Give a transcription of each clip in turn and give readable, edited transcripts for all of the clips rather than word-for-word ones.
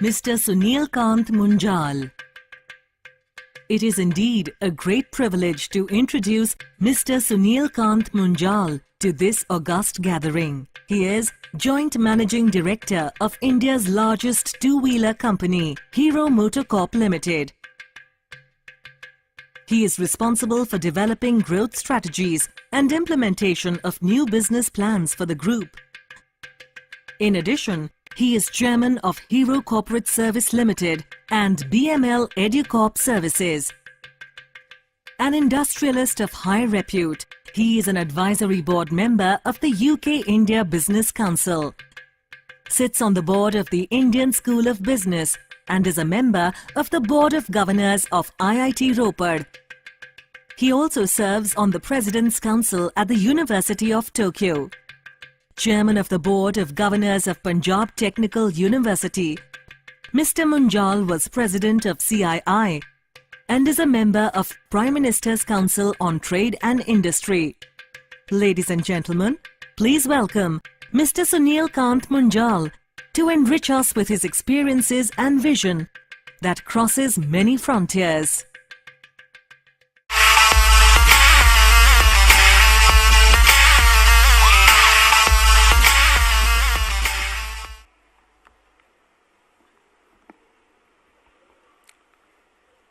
Mr. Sunil Kant Munjal. It is indeed a great privilege to introduce Mr. Sunil Kant Munjal to this august gathering. He is Joint Managing Director of India's largest two-wheeler company, Hero Motor Corp Limited. He is responsible for developing growth strategies and implementation of new business plans for the group. In addition, he is Chairman of Hero Corporate Service Limited and BML EduCorp Services. An industrialist of high repute, he is an advisory board member of the UK-India Business Council, sits on the board of the Indian School of Business and is a member of the Board of Governors of IIT Ropar. He also serves on the President's Council at the University of Tokyo. Chairman of the Board of Governors of Punjab Technical University, Mr. Munjal was President of CII and is a member of Prime Minister's Council on Trade and Industry. Ladies and gentlemen, please welcome Mr. Sunil Kant Munjal to enrich us with his experiences and vision that crosses many frontiers.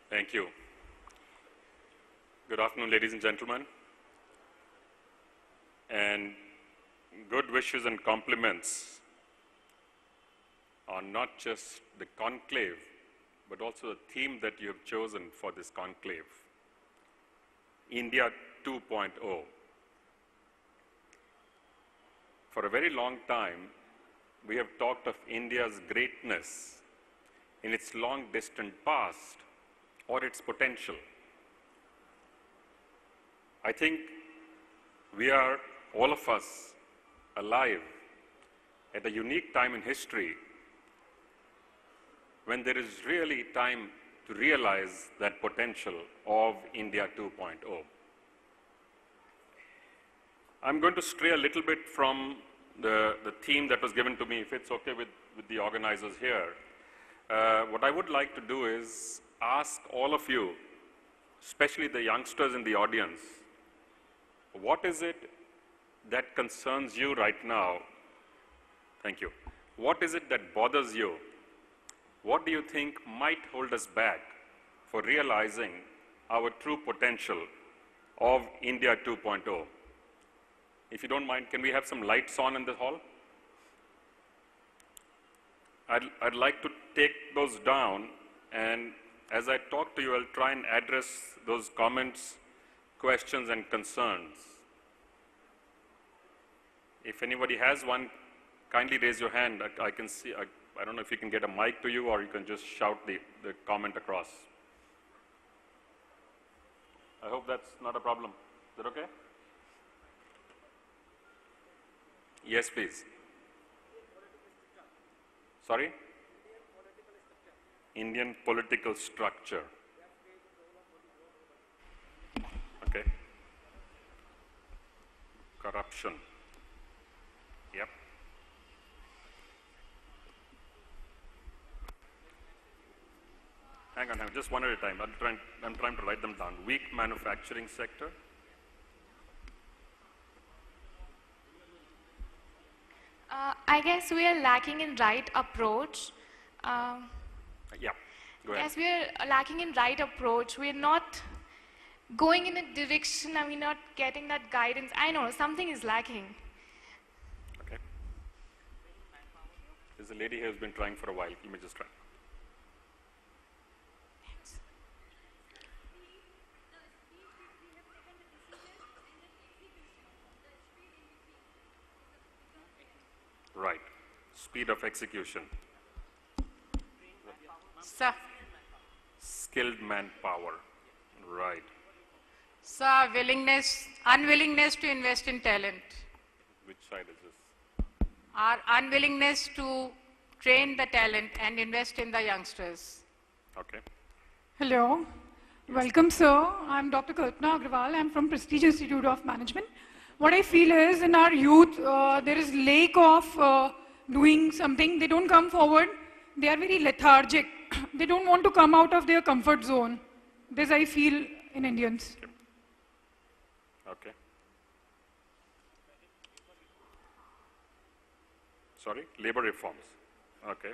Thank you. Good afternoon, ladies and gentlemen. And good wishes and compliments on not just the conclave, but also the theme that you have chosen for this conclave, India 2.0. For a very long time, we have talked of India's greatness in its long distant past or its potential. I think we are, all of us, alive at a unique time in history when there is really time to realize that potential of India 2.0. I'm going to stray a little bit from the theme that was given to me, if it's okay with the organizers here. What I would like to do is ask all of you, especially the youngsters in the audience, what is it that concerns you right now? Thank you. What is it that bothers you? What do you think might hold us back for realizing our true potential of India 2.0? If you don't mind, can we have some lights on in the hall? I'd like to take those down, and as I talk to you, I'll try and address those comments, questions, and concerns. If anybody has one, kindly raise your hand. I can see, I don't know if you can get a mic to you or you can just shout the comment across. I hope that's not a problem. Is that okay? Yes, please. Sorry? Indian political structure. Okay. Corruption. Yep. Hang on, just one at a time. I'm trying to write them down. Weak manufacturing sector. I guess we are lacking in right approach. Yeah, go ahead. Yes, we are lacking in right approach. We're not going in a direction and we're not getting that guidance. I know, something is lacking. Okay. There's a lady here who's been trying for a while. You may just try. Right. Speed of execution. Sir. Skilled manpower. Right. Sir, unwillingness to invest in talent. Which side is this? Our unwillingness to train the talent and invest in the youngsters. Okay. Hello. Welcome, sir. I'm Dr. Kalpana Agrawal. I'm from Prestige Institute of Management. What I feel is in our youth, there is lack of doing something. They don't come forward. they are very lethargic. They don't want to come out of their comfort zone. This I feel in Indians. Okay. Sorry, labor reforms. Okay.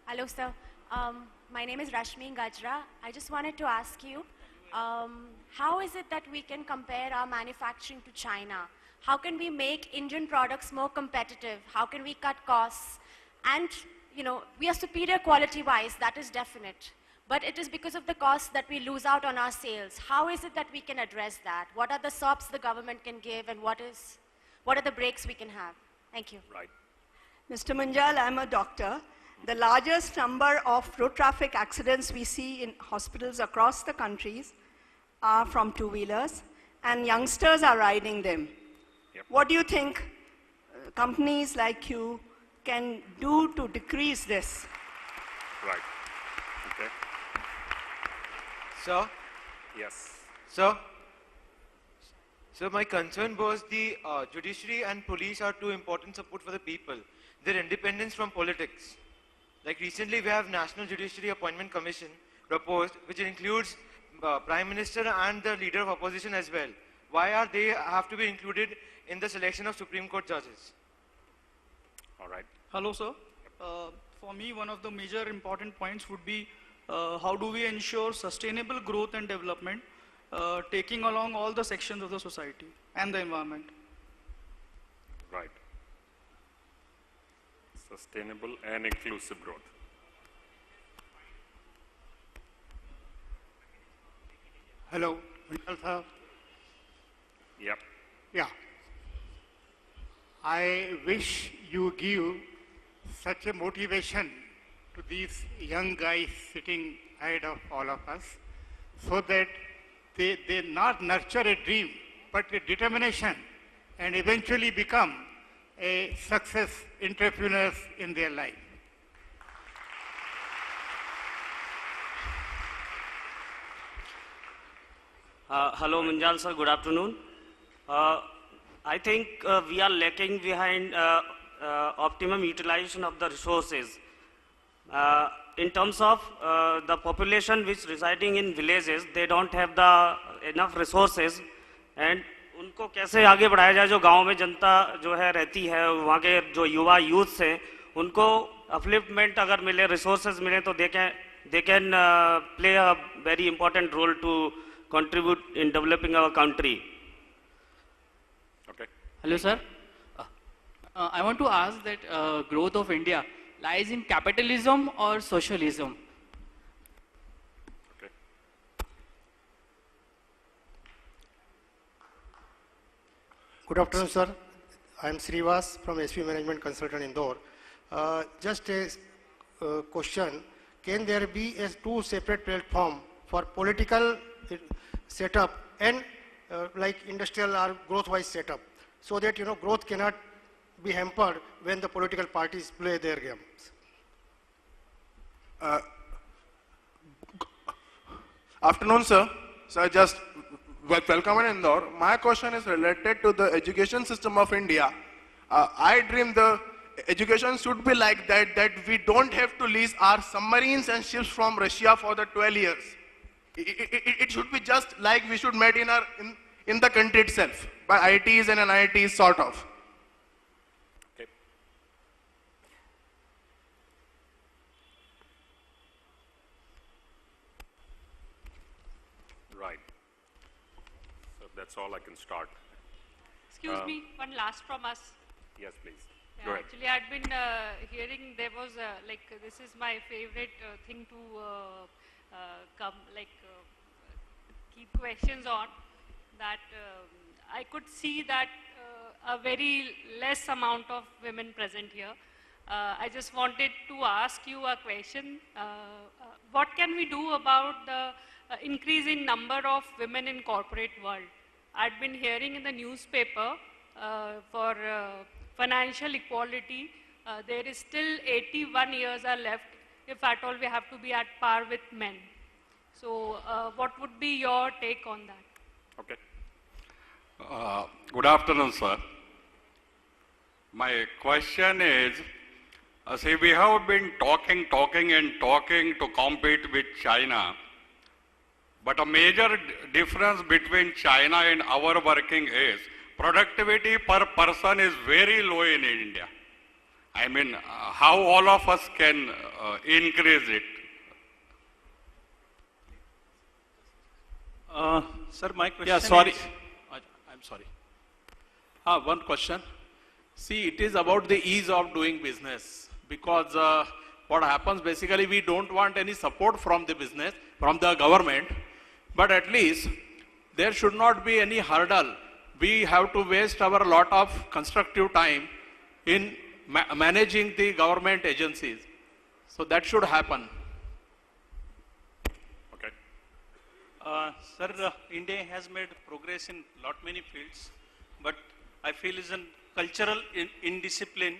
Hello, sir. My name is Rashmi Gajra. I just wanted to ask you, how is it that we can compare our manufacturing to China? How can we make Indian products more competitive? How can we cut costs? And, you know, we are superior quality-wise, that is definite. But it is because of the costs that we lose out on our sales. How is it that we can address that? What are the SOPs the government can give, and what are the breaks we can have? Thank you. Right. Mr. Munjal, I'm a doctor. The largest number of road traffic accidents we see in hospitals across the countries are from two-wheelers, and youngsters are riding them. Yep. What do you think companies like you can do to decrease this? Right. Okay. Sir? Yes. Sir? So my concern was the judiciary and police are two important support for the people. Their independence from politics. Like recently we have National Judiciary Appointment Commission proposed, which includes Prime Minister and the leader of opposition as well. Why are they have to be included in the selection of Supreme Court judges? All right. Hello, sir. For me, one of the major important points would be how do we ensure sustainable growth and development, taking along all the sections of the society and the environment. Right. Sustainable and inclusive growth. Hello, Munjal sir. Yep. Yeah. I wish you give such a motivation to these young guys sitting ahead of all of us, so that they not nurture a dream, but a determination, and eventually become a success entrepreneurs in their life. Hello, Munjal sir. Good afternoon. I think we are lacking behind optimum utilization of the resources. In terms of the population which residing in villages, they don't have the enough resources, and उनको कैसे आगे बढ़ाया जाए जो गांव में जनता जो है रहती है, वहाँ के जो युवा यूथ हैं उनको अपलिफ्टमेंट अगर मिले, रिसोर्सेज मिले तो they can play a very important role to contribute in developing our country. Okay. Hello, sir. I want to ask that growth of India lies in capitalism or socialism? Okay. Good afternoon, sir. I am Srivas from SP Management Consultant Indore. Just a question. Can there be two separate platforms for political setup and like industrial or growth-wise setup, so that growth cannot be hampered when the political parties play their games? Afternoon, sir. So just welcome in Indore. My question is related to the education system of India. I dream the education should be like that we don't have to lease our submarines and ships from Russia for the 12 years. It should be just like we should made in the country itself by ITs and NITs sort of. Okay. Right. So that's all I can start. Excuse me, one last from us. Yes, please. Yeah, Go ahead. actually, I'd been hearing there was like this is my favorite thing to keep questions on. That I could see that a very less amount of women present here. I just wanted to ask you a question. What can we do about the increase in number of women in corporate world? I'd been hearing in the newspaper for financial equality, there is still 81 years are left, if at all we have to be at par with men. So what would be your take on that? Okay. Good afternoon, sir. My question is, see, we have been talking to compete with China, but a major difference between China and our working is productivity per person is very low in India. I mean, how all of us can increase it? Sir, my question Yeah, sorry. is... I'm sorry. One question. See, it is about the ease of doing business, because what happens basically, we don't want any support from the business, from the government, but at least there should not be any hurdle. We have to waste our lot of constructive time in managing the government agencies. So that should happen. Okay. Sir, India has made progress in lot many fields, but I feel is a cultural indiscipline.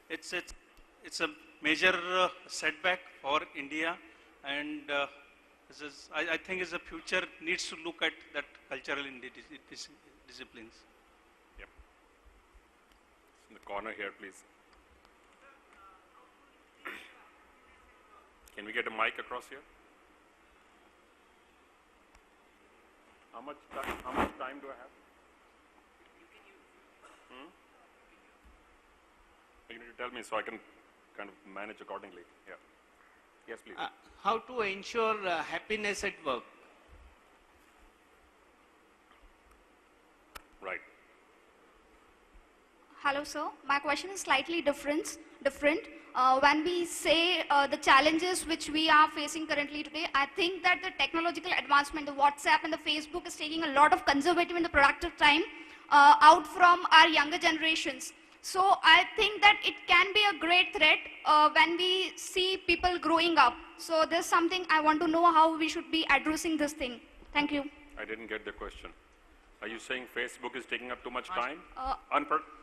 It's a major setback for India, and I think is the future needs to look at that cultural disciplines. Yep. In the corner here, please. Can we get a mic across here? How much time do I have? You need to tell me so I can kind of manage accordingly. Yeah. Yes, please. How to ensure happiness at work? Right. Hello, sir. My question is slightly different. When we say the challenges which we are facing currently today, I think that the technological advancement, the WhatsApp and the Facebook is taking a lot of conservative and the productive time out from our younger generations. So I think that it can be a great threat when we see people growing up. So there's something I want to know how we should be addressing this thing. Thank you. I didn't get the question. Are you saying Facebook is taking up too much time?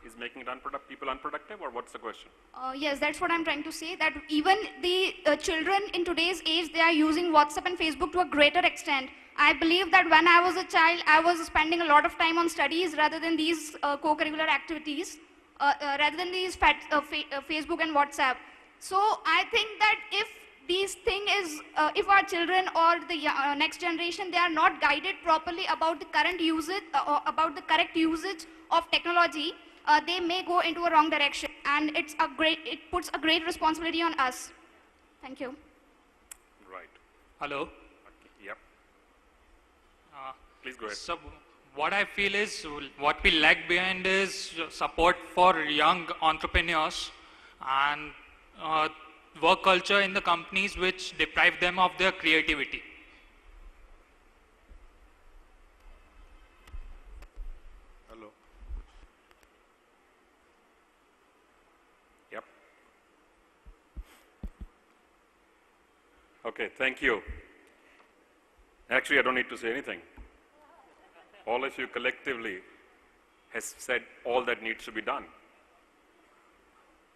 Is making it people unproductive, or what's the question? Yes, that's what I'm trying to say, that even the children in today's age, they are using WhatsApp and Facebook to a greater extent. I believe that when I was a child, I was spending a lot of time on studies rather than these co-curricular activities, rather than these Facebook and WhatsApp. So I think that if these thing is, if our children or the next generation, they are not guided properly about the current usage, about the correct usage of technology, they may go into a wrong direction, and it puts a great responsibility on us. Thank you. Right. Hello. Okay. Yep. Please go ahead. So what I feel is what we lag behind is support for young entrepreneurs and work culture in the companies which deprive them of their creativity. Hello. Yep. Okay, thank you. Actually, I don't need to say anything. All of you collectively has said all that needs to be done.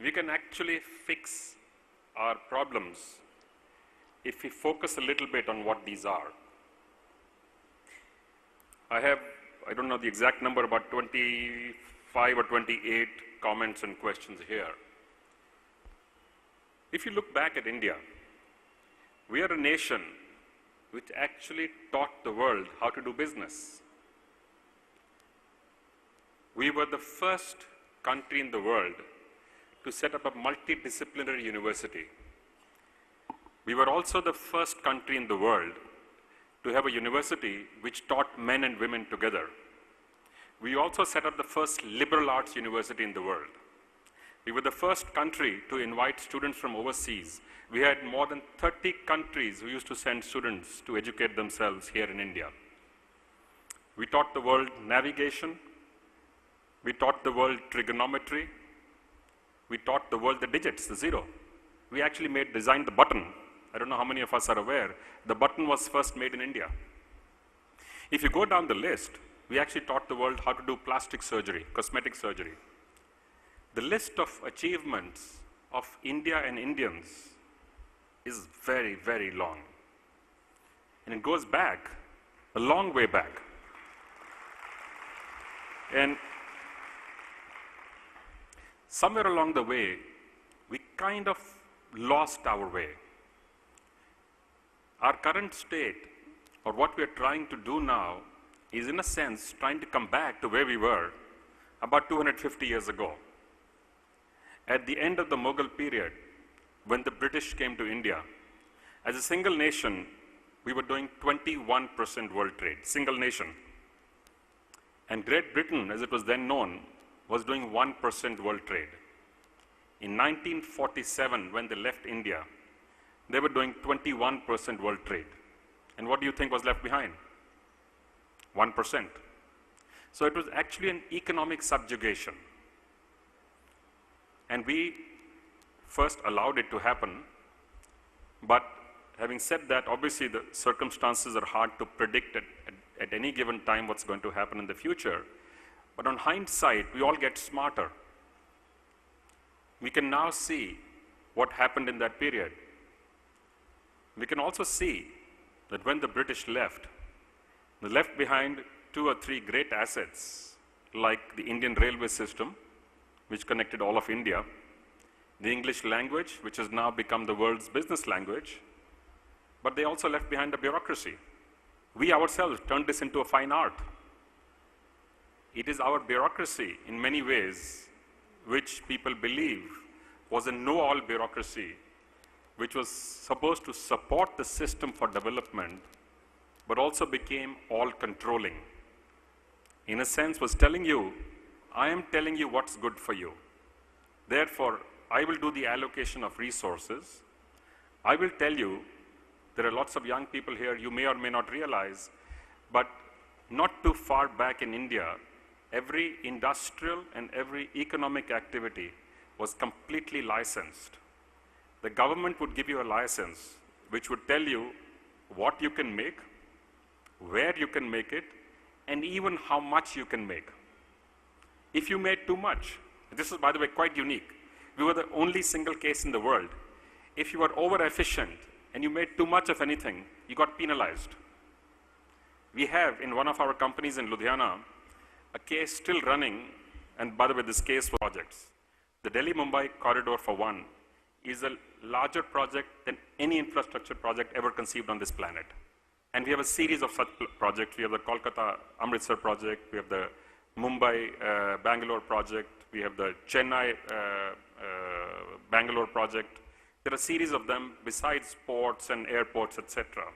We can actually fix our problems if we focus a little bit on what these are. I don't know the exact number, about 25 or 28 comments and questions here. If you look back at India, we are a nation which actually taught the world how to do business. We were the first country in the world to set up a multidisciplinary university. We were also the first country in the world to have a university which taught men and women together. We also set up the first liberal arts university in the world. We were the first country to invite students from overseas. We had more than 30 countries who used to send students to educate themselves here in India. We taught the world navigation. We taught the world trigonometry. We taught the world the digits, the zero. We actually designed the button. I don't know how many of us are aware. The button was first made in India. If you go down the list, we actually taught the world how to do plastic surgery, cosmetic surgery. The list of achievements of India and Indians is very, very long. And it goes back, a long way back. And somewhere along the way, we kind of lost our way. Our current state, or what we are trying to do now, is in a sense trying to come back to where we were about 250 years ago. At the end of the Mughal period, when the British came to India, as a single nation, we were doing 21% world trade, single nation. And Great Britain, as it was then known, was doing 1% world trade. In 1947, when they left India, they were doing 21% world trade. And what do you think was left behind? 1%. So it was actually an economic subjugation. And we first allowed it to happen, but having said that, obviously the circumstances are hard to predict at any given time what's going to happen in the future. But on hindsight, we all get smarter. We can now see what happened in that period. We can also see that when the British left, they left behind 2 or 3 great assets, like the Indian railway system, which connected all of India, the English language, which has now become the world's business language, but they also left behind a bureaucracy. We ourselves turned this into a fine art. It is our bureaucracy, in many ways, which people believe was a know-all bureaucracy, which was supposed to support the system for development, but also became all-controlling. In a sense, was telling you, I am telling you what's good for you. Therefore, I will do the allocation of resources. I will tell you, there are lots of young people here you may or may not realize, but not too far back in India, every industrial and every economic activity was completely licensed. The government would give you a license which would tell you what you can make, where you can make it, and even how much you can make. If you made too much, this is, by the way, quite unique. We were the only single case in the world. If you were over-efficient and you made too much of anything, you got penalized. We have, in one of our companies in Ludhiana, a case still running, and by the way, this case projects. The Delhi-Mumbai corridor, for one, is a larger project than any infrastructure project ever conceived on this planet. And we have a series of such projects. We have the Kolkata-Amritsar project, we have the Mumbai-Bangalore project, we have the Chennai-Bangalore project. There are a series of them besides ports and airports, etc.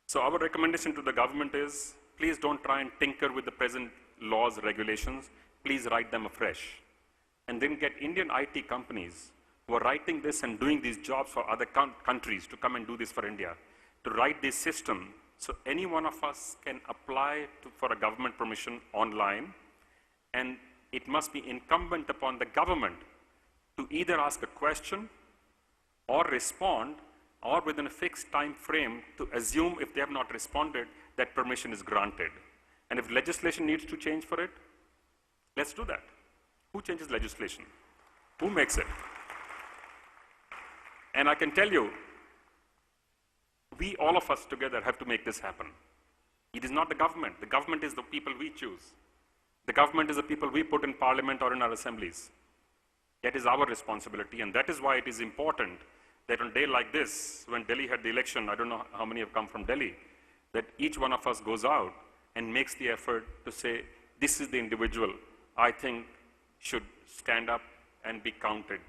So our recommendation to the government is, please don't try and tinker with the present laws, regulations. Please write them afresh. And then get Indian IT companies who are writing this and doing these jobs for other countries to come and do this for India, to write this system so any one of us can apply for a government permission online, and it must be incumbent upon the government to either ask a question or respond, or within a fixed time frame to assume if they have not responded that permission is granted. And if legislation needs to change for it, let's do that. Who changes legislation? Who makes it? And I can tell you, we, all of us together, have to make this happen. It is not the government. The government is the people we choose. The government is the people we put in parliament or in our assemblies. That is our responsibility, and that is why it is important that on a day like this, when Delhi had the election, I don't know how many have come from Delhi, that each one of us goes out and makes the effort to say, this is the individual I think should stand up and be counted.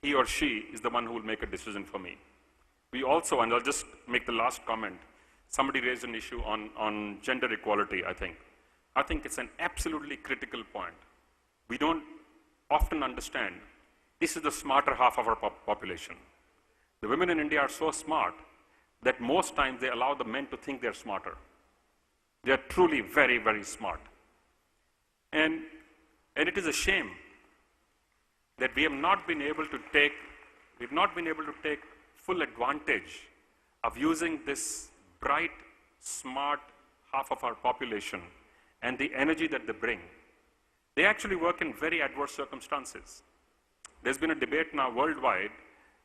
He or she is the one who will make a decision for me. We also, and I'll just make the last comment, somebody raised an issue on gender equality, I think. I think it's an absolutely critical point. We don't often understand, this is the smarter half of our population. The women in India are so smart that most times they allow the men to think they're smarter. They're truly very, very smart. And it is a shame that we have not been able to take full advantage of using this bright, smart half of our population and the energy that they bring. They actually work in very adverse circumstances. There's been a debate now worldwide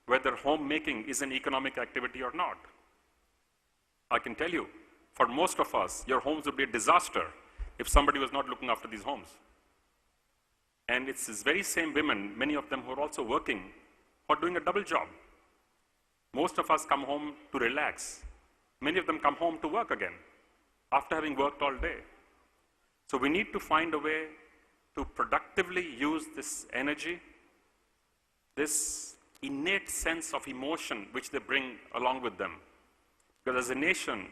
whether homemaking is an economic activity or not. I can tell you, for most of us, your homes would be a disaster if somebody was not looking after these homes. And it's these very same women, many of them who are also working, or doing a double job. Most of us come home to relax. Many of them come home to work again after having worked all day. So we need to find a way to productively use this energy, this innate sense of emotion which they bring along with them. Because as a nation,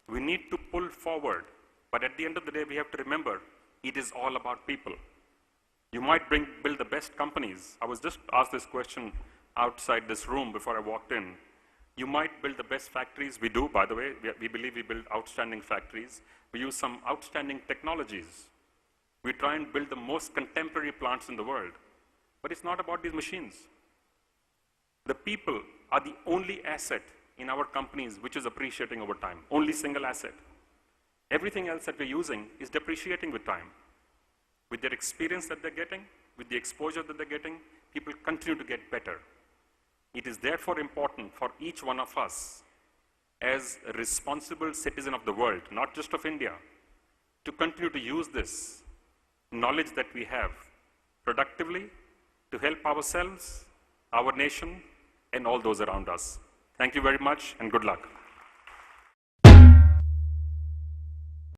we need to pull forward. But at the end of the day, we have to remember, it is all about people. You might build the best companies. I was just asked this question outside this room before I walked in. You might build the best factories. We do, by the way. We believe we build outstanding factories. We use some outstanding technologies. We try and build the most contemporary plants in the world. But it's not about these machines. The people are the only asset in our companies which is appreciating over time. Only single asset. Everything else that we're using is depreciating with time. With their experience that they're getting, with the exposure that they're getting, people continue to get better. It is therefore important for each one of us as a responsible citizen of the world, not just of India, to continue to use this knowledge that we have productively to help ourselves, our nation, and all those around us. Thank you very much and good luck.